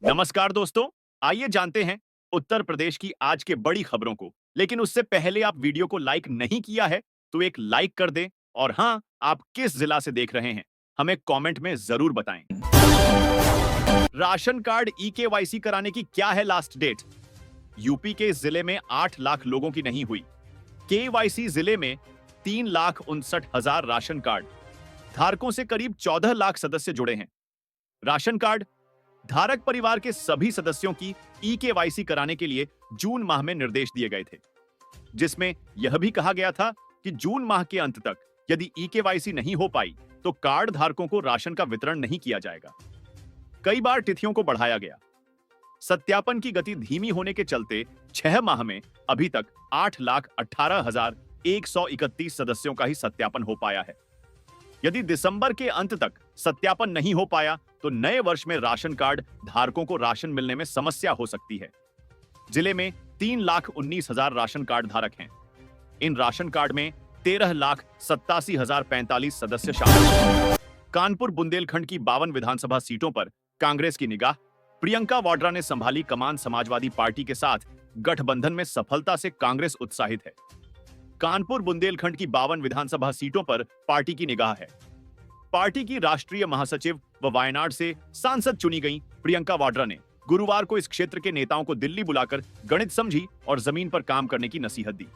नमस्कार दोस्तों, आइए जानते हैं उत्तर प्रदेश की आज के बड़ी खबरों को। लेकिन उससे पहले आप वीडियो को लाइक नहीं किया है तो एक लाइक कर दें और हाँ, आप किस जिला से देख रहे हैं हमें कमेंट में जरूर बताएं। राशन कार्ड ई-केवाईसी कराने की क्या है लास्ट डेट? यूपी के इस जिले में 8 लाख लोगों की नहीं हुई। केवाईसी जिले में 3,59,000 राशन कार्ड धारकों से करीब 14 लाख सदस्य जुड़े हैं। राशन कार्ड धारक परिवार के सभी सदस्यों की ई-केवाईसी कराने के लिए जून माह में निर्देश दिए गए थे, जिसमें यह भी कहा गया था कि जून माह के अंत तक यदि ई-केवाईसी नहीं हो पाई तो कार्ड धारकों को राशन का वितरण नहीं किया जाएगा। कई बार तिथियों को बढ़ाया गया। सत्यापन की गति धीमी होने के चलते 6 माह में अभी तक 8,18,131 सदस्यों का ही सत्यापन हो पाया है। यदि दिसंबर के अंत तक सत्यापन नहीं हो पाया तो नए वर्ष में राशन कार्ड धारकों को राशन मिलने में समस्या हो सकती है। जिले में 3,19,000 राशन कार्ड धारक हैं। इन राशन कार्ड में 13,87,045 सदस्य शामिल हैं। कानपुर बुंदेलखंड की 52 विधानसभा सीटों पर कांग्रेस की निगाह। प्रियंका वाड्रा ने संभाली कमान। समाजवादी पार्टी के साथ गठबंधन में सफलता से कांग्रेस उत्साहित है। कानपुर बुंदेलखंड की 52 विधानसभा सीटों पर पार्टी की निगाह है। पार्टी की राष्ट्रीय महासचिव व वायनाड से सांसद चुनी गई प्रियंका वाड्रा ने गुरुवार को इस क्षेत्र के नेताओं को दिल्ली बुलाकर गणित समझी और जमीन पर काम करने की नसीहत दी।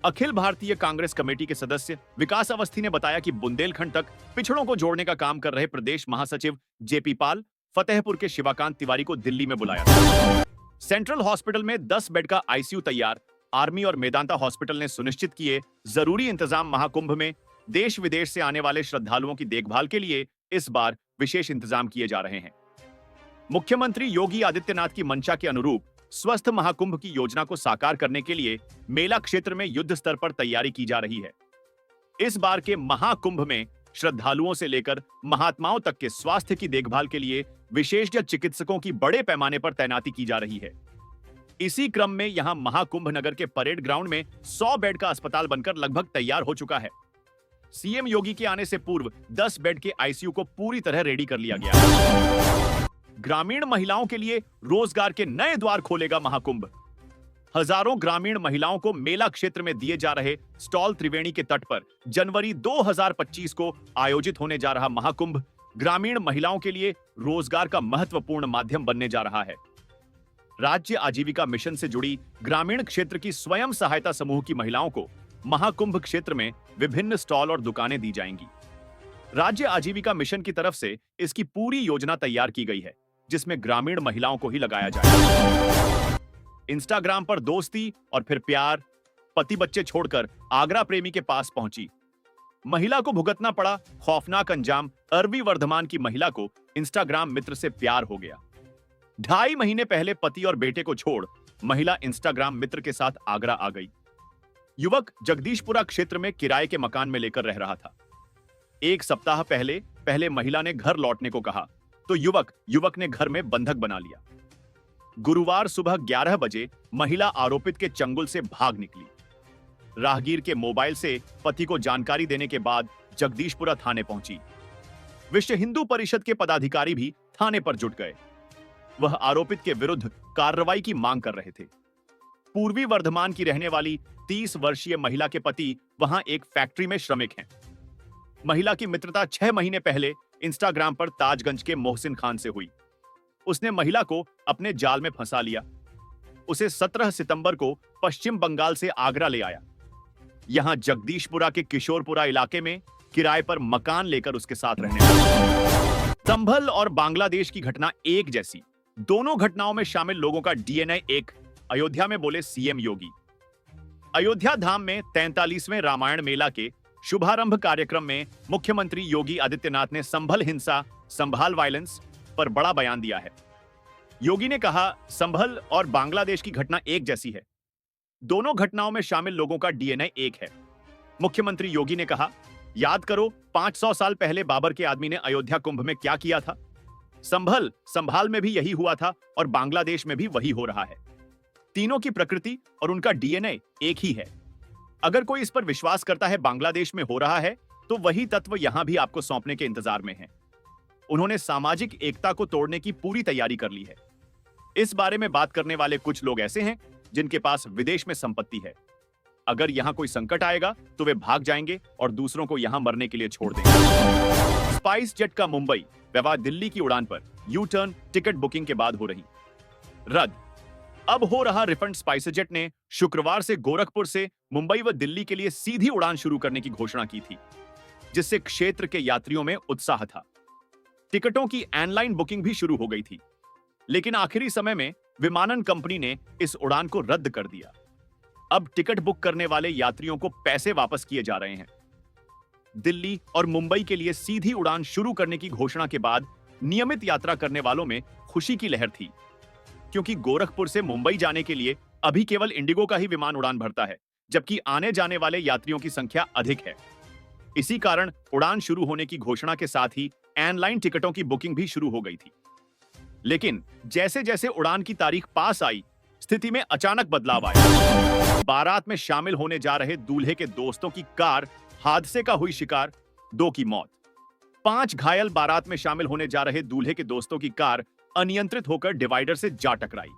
अखिल भारतीय कांग्रेस कमेटी के सदस्य विकास अवस्थी ने बताया कि बुंदेलखंड तक पिछड़ों को जोड़ने का काम कर रहे प्रदेश महासचिव जेपी पाल फतेहपुर के शिवाकांत तिवारी को दिल्ली में बुलाया था। सेंट्रल हॉस्पिटल में 10 बेड का आईसीयू तैयार। आर्मी और मेदांता हॉस्पिटल ने सुनिश्चित किए जरूरी इंतजाम। महाकुंभ में देश विदेश से आने वाले श्रद्धालुओं की देखभाल के लिए इस बार विशेष इंतजाम किए जा रहे हैं। मुख्यमंत्री योगी आदित्यनाथ की मंशा के अनुरूप स्वस्थ महाकुंभ की योजना को साकार करने के लिए मेला क्षेत्र में युद्ध स्तर पर तैयारी की जा रही है। इस बार के महाकुंभ में श्रद्धालुओं से लेकर महात्माओं तक के स्वास्थ्य की देखभाल के लिए विशेषज्ञ चिकित्सकों की बड़े पैमाने पर तैनाती की जा रही है। इसी क्रम में यहां महाकुंभ नगर के परेड ग्राउंड में 100 बेड का अस्पताल बनकर लगभग तैयार हो चुका है। सीएम योगी के आने से पूर्व 10 बेड के आईसीयू को पूरी तरह रेडी कर लिया गया। ग्रामीण महिलाओं के लिए रोजगार के नए द्वार खोलेगा महाकुंभ। हजारों ग्रामीण महिलाओं को मेला क्षेत्र में दिए जा रहे स्टॉल त्रिवेणी के तट पर जनवरी 2025 को आयोजित होने जा रहा महाकुंभ ग्रामीण महिलाओं के लिए रोजगार का महत्वपूर्ण माध्यम बनने जा रहा है। राज्य आजीविका मिशन से जुड़ी ग्रामीण क्षेत्र की स्वयं सहायता समूह की महिलाओं को महाकुंभ क्षेत्र में विभिन्न स्टॉल और दुकानें दी जाएंगी। राज्य आजीविका मिशन की तरफ से इसकी पूरी योजना तैयार की गई है, जिसमें ग्रामीण महिलाओं को ही लगाया जाएगा। इंस्टाग्राम पर दोस्ती और फिर प्यार, पति बच्चे छोड़कर आगरा प्रेमी के पास पहुंची महिला को भुगतना पड़ा खौफनाक अंजाम। अरवी वर्धमान की महिला को इंस्टाग्राम मित्र से प्यार हो गया। 2.5 महीने पहले पति और बेटे को छोड़ महिला इंस्टाग्राम मित्र के साथ आगरा आ गई। युवक जगदीशपुरा क्षेत्र में किराए के मकान में लेकर रह रहा था। 1 सप्ताह पहले महिला ने घर लौटने को कहा तो युवक ने घर में बंधक बना लिया। गुरुवार सुबह 11 बजे महिला आरोपित के चंगुल से भाग निकली। राहगीर के मोबाइल से पति को जानकारी देने के बाद जगदीशपुरा थाने पहुंची। विश्व हिंदू परिषद के पदाधिकारी भी थाने पर जुट गए। वह आरोपित के विरुद्ध कार्रवाई की मांग कर रहे थे। पूर्वी वर्धमान की रहने वाली 30 वर्षीय महिला के पति वहां एक फैक्ट्री में श्रमिक हैं। महिला की मित्रता 6 महीने पहले इंस्टाग्राम पर ताजगंज के मोहसिन खान से हुई। उसने महिला को अपने जाल में फंसा लिया। उसे 17 सितंबर को पश्चिम बंगाल से आगरा ले आया। यहां जगदीशपुरा के किशोरपुरा इलाके में किराए पर मकान लेकर उसके साथ रहने लगा। संभल और बांग्लादेश की घटना एक जैसी, दोनों घटनाओं में शामिल लोगों का डीएनए एक। अयोध्या में बोले सीएम योगी। अयोध्या धाम में 43वें रामायण मेला के शुभारंभ कार्यक्रम में मुख्यमंत्री योगी आदित्यनाथ ने संभल हिंसा, संभाल वायलेंस पर बड़ा बयान दिया है। योगी ने कहा, संभल और बांग्लादेश की घटना एक जैसी है, दोनों घटनाओं में शामिल लोगों का डीएनए एक है। मुख्यमंत्री योगी ने कहा, याद करो 500 साल पहले बाबर के आदमी ने अयोध्या कुंभ में क्या किया था। संभाल में भी यही हुआ था और बांग्लादेश में भी वही हो रहा है। तीनों की प्रकृति और उनका डीएनए एक ही है। अगर कोई इस पर विश्वास करता है बांग्लादेश में हो रहा है तो वही तत्व यहां भी आपको सौंपने के इंतजार में है। उन्होंने सामाजिक एकता को तोड़ने की पूरी तैयारी कर ली है। इस बारे में बात करने वाले कुछ लोग ऐसे हैं जिनके पास विदेश में संपत्ति है। अगर यहां कोई संकट आएगा तो वे भाग जाएंगे और दूसरों को यहां मरने के लिए छोड़ देंगे। स्पाइस जेट का मुंबई व्यवहार दिल्ली की उड़ान पर यू टर्न टिकट बुकिंग के बाद हो रही रद्द। अब हो रहा रिफंड। स्पाइस जेट ने शुक्रवार से गोरखपुर से मुंबई व दिल्ली के लिए सीधी उड़ान शुरू करने की घोषणा की थी, जिससे क्षेत्र के यात्रियों में उत्साह था। टिकटों की ऑनलाइन बुकिंग भी शुरू हो गई थी, लेकिन आखिरी समय में विमानन कंपनी ने इस उड़ान को रद्द कर दिया। अब टिकट बुक करने वाले यात्रियों को पैसे वापस किए जा रहे हैं। दिल्ली और मुंबई के लिए सीधी उड़ान शुरू करने की घोषणा के बाद नियमित यात्रा करने वालों में खुशी की लहर थी, क्योंकि गोरखपुर से मुंबई जाने के लिए अभी केवल इंडिगो का ही विमान उड़ान भरता है, जबकि आने जाने वाले यात्रियों की संख्या अधिक है। इसी कारण उड़ान शुरू होने की घोषणा के साथ ही ऑनलाइन टिकटों की बुकिंग भी शुरू हो गई थी। लेकिन जैसे जैसे उड़ान की तारीख पास आई, स्थिति में अचानक बदलाव आया। बारात में शामिल होने जा रहे दूल्हे के दोस्तों की कार हादसे का हुई शिकार, 2 की मौत। 5 घायल। बारात में शामिल होने जा रहे दूल्हे के दोस्तों की कार अनियंत्रित होकर डिवाइडर से जा टकराई।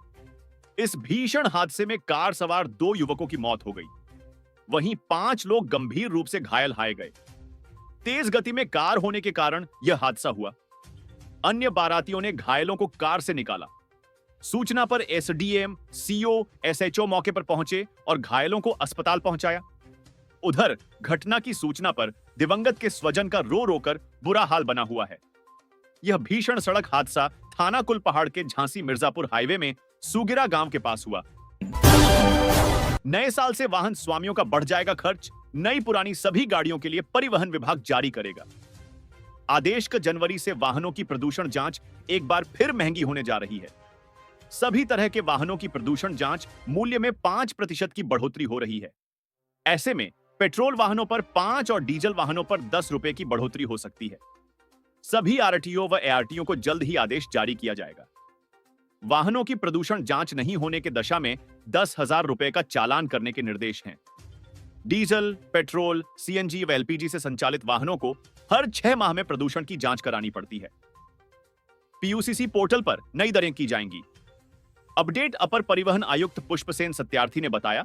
इस भीषण हादसे में कार सवार 2 युवकों की मौत हो गई, वहीं 5 लोग गंभीर रूप से घायल हाए गए। तेज गति में कार होने के कारण यह हादसा हुआ। अन्य बारातियों ने घायलों को कार से निकाला। सूचना पर एसडीएम, सीओ, एसएचओ मौके पर पहुंचे और घायलों को अस्पताल पहुंचाया। उधर घटना की सूचना पर दिवंगत के स्वजन का रो रोकर बुरा हाल बना हुआ है। यह भीषण सड़क हादसा थाना कुल पहाड़ के झांसी मिर्जापुर हाईवे में सुगिरा गांव के पास हुआ। नए साल से वाहन स्वामियों का बढ़ जाएगा खर्च। नई पुरानी सभी गाड़ियों के लिए परिवहन विभाग जारी करेगा आदेश। जनवरी से वाहनों की प्रदूषण जांच एक बार फिर महंगी होने जा रही है। सभी तरह के वाहनों की प्रदूषण जांच मूल्य में 5% की बढ़ोतरी हो रही है। ऐसे में पेट्रोल वाहनों पर 5 और डीजल वाहनों पर 10 रुपए की बढ़ोतरी हो सकती है। सभी आरटीओ व एआरटीओ को जल्द ही आदेश जारी किया जाएगा। वाहनों की प्रदूषण जांच नहीं होने के दशा में 10,000 रुपए का चालान करने के निर्देश हैं। डीजल, पेट्रोल, सीएनजी व एलपीजी से संचालित वाहनों को हर 6 माह में प्रदूषण की जांच करानी पड़ती है। पीयूसीसी पोर्टल पर नई दरें की जाएंगी। अपडेट। अपर परिवहन आयुक्त पुष्पसेन सत्यार्थी ने बताया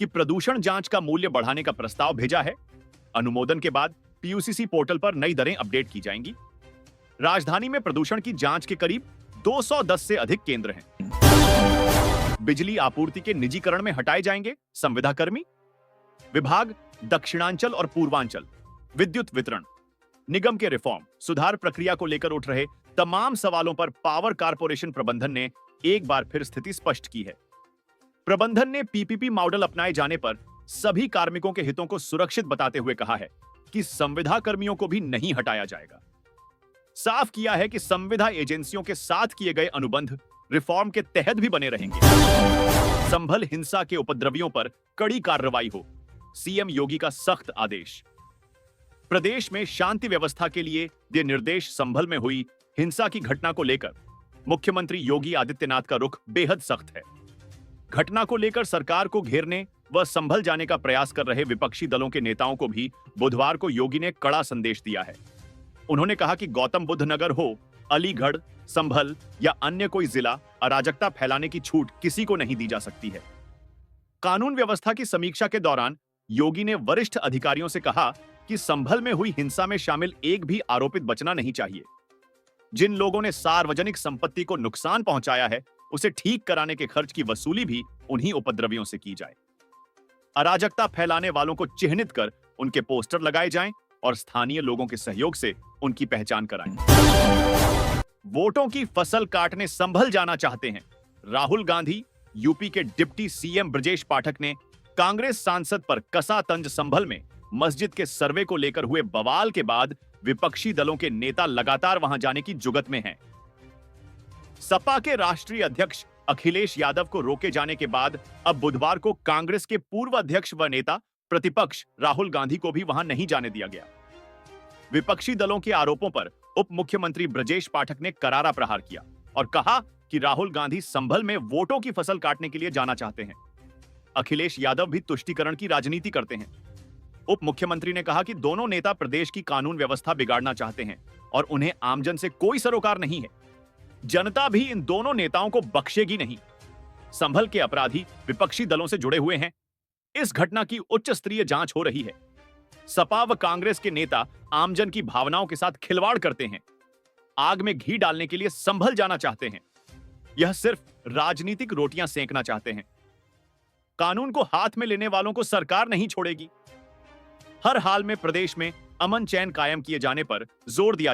कि प्रदूषण जांच का मूल्य बढ़ाने का प्रस्ताव भेजा है। अनुमोदन के बाद पीयूसीसी पोर्टल पर नई दरें अपडेट की जाएंगी। राजधानी में प्रदूषण की जांच के करीब 210 से अधिक केंद्र हैं। बिजली आपूर्ति के निजीकरण में हटाए जाएंगे संविदा कर्मी। विभाग दक्षिणांचल और पूर्वांचल विद्युत वितरण निगम के रिफॉर्म सुधार प्रक्रिया को लेकर उठ रहे तमाम सवालों पर पावर कारपोरेशन प्रबंधन ने एक बार फिर स्थिति स्पष्ट की है। प्रबंधन ने पीपीपी मॉडल अपनाए जाने पर सभी कार्मिकों के हितों को सुरक्षित बताते हुए कहा है कि संविदा कर्मियों को भी नहीं हटाया जाएगा। साफ किया है कि संविदा एजेंसियों के साथ किए गए अनुबंध रिफॉर्म के तहत भी बने रहेंगे। संभल हिंसा के उपद्रवियों पर कड़ी कार्रवाई हो, सीएम योगी का सख्त आदेश। प्रदेश में शांति व्यवस्था के लिए दिए निर्देश। संभल में हुई हिंसा की घटना को लेकर मुख्यमंत्री योगी आदित्यनाथ का रुख बेहद सख्त है। घटना को लेकर सरकार को घेरने व संभल जाने का प्रयास कर रहे विपक्षी दलों के नेताओं को भी बुधवार को योगी ने कड़ा संदेश दिया है। उन्होंने कहा कि गौतम बुद्ध नगर हो, अलीगढ़, संभल या अन्य कोई जिला, अराजकता फैलाने की छूट किसी को नहीं दी जा सकती है। कानून व्यवस्था की समीक्षा के दौरान योगी ने वरिष्ठ अधिकारियों से कहा कि संभल में हुई हिंसा में शामिल एक भी आरोपित बचना नहीं चाहिए। जिन लोगों ने सार्वजनिक संपत्ति को नुकसान पहुंचाया है, उसे ठीक कराने के खर्च की वसूली भी उन्हीं उपद्रवियों से की जाए। अराजकता फैलाने वालों को चिन्हित कर उनके पोस्टर लगाए जाएं और स्थानीय लोगों के सहयोग से उनकी पहचान कराएं। वोटों की फसल काटने संभल जाना चाहते हैं राहुल गांधी। यूपी के डिप्टी सीएम ब्रजेश पाठक ने कांग्रेस सांसद पर कसा तंज। संभल में मस्जिद के सर्वे को लेकर हुए बवाल के बाद विपक्षी दलों के नेता लगातार वहां जाने की जुगत में हैं। सपा के राष्ट्रीय अध्यक्ष अखिलेश यादव को रोके जाने के बाद अब बुधवार को कांग्रेस के पूर्व अध्यक्ष व नेता प्रतिपक्ष राहुल गांधी को भी वहां नहीं जाने दिया गया। विपक्षी दलों के आरोपों पर उप मुख्यमंत्री ब्रजेश पाठक ने करारा प्रहार किया और कहा कि राहुल गांधी संभल में वोटों की फसल काटने के लिए जाना चाहते हैं। अखिलेश यादव भी तुष्टीकरण की राजनीति करते हैं। उप मुख्यमंत्री ने कहा कि दोनों नेता प्रदेश की कानून व्यवस्था बिगाड़ना चाहते हैं और उन्हें आमजन से कोई सरोकार नहीं है। जनता भी इन दोनों नेताओं को बख्शेगी नहीं। संभल के अपराधी विपक्षी दलों से जुड़े हुए हैं। इस घटना की उच्च स्तरीय जांच हो रही है। सपा व कांग्रेस के नेता आमजन की भावनाओं के साथ खिलवाड़ करते हैं, आग में घी डालने के लिए संभल जाना चाहते हैं। यह सिर्फ राजनीतिक रोटियां सेंकना चाहते हैं। कानून को हाथ में लेने वालों को सरकार नहीं छोड़ेगी। हर हाल में प्रदेश में अमन चैन कायम किए जाने पर जोर दिया